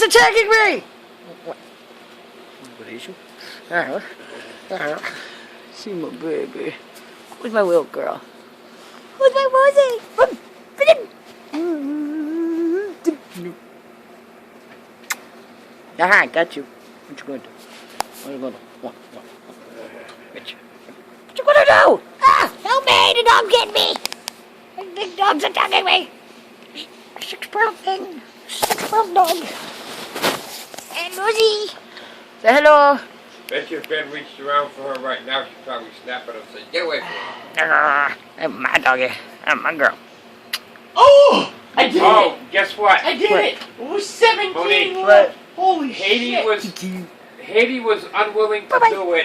is attacking me! What is you? See my baby. Where's my little girl? Where's my Rosie? I got you. What you going to do? What you going to do? What you going to do? Ah! Help me! The dog get me! The big dog's attacking me! 6-pound thing. 6-pound dog. And Rosie. Say hello. Bet you if Ben reached around for her right now, she'd probably snap at him and say, get away from her. I'm my doggy. I'm my girl. Oh! I did it! Guess what? I did it! It was 17 Monique, left. Holy Haiti shit! was unwilling to do it.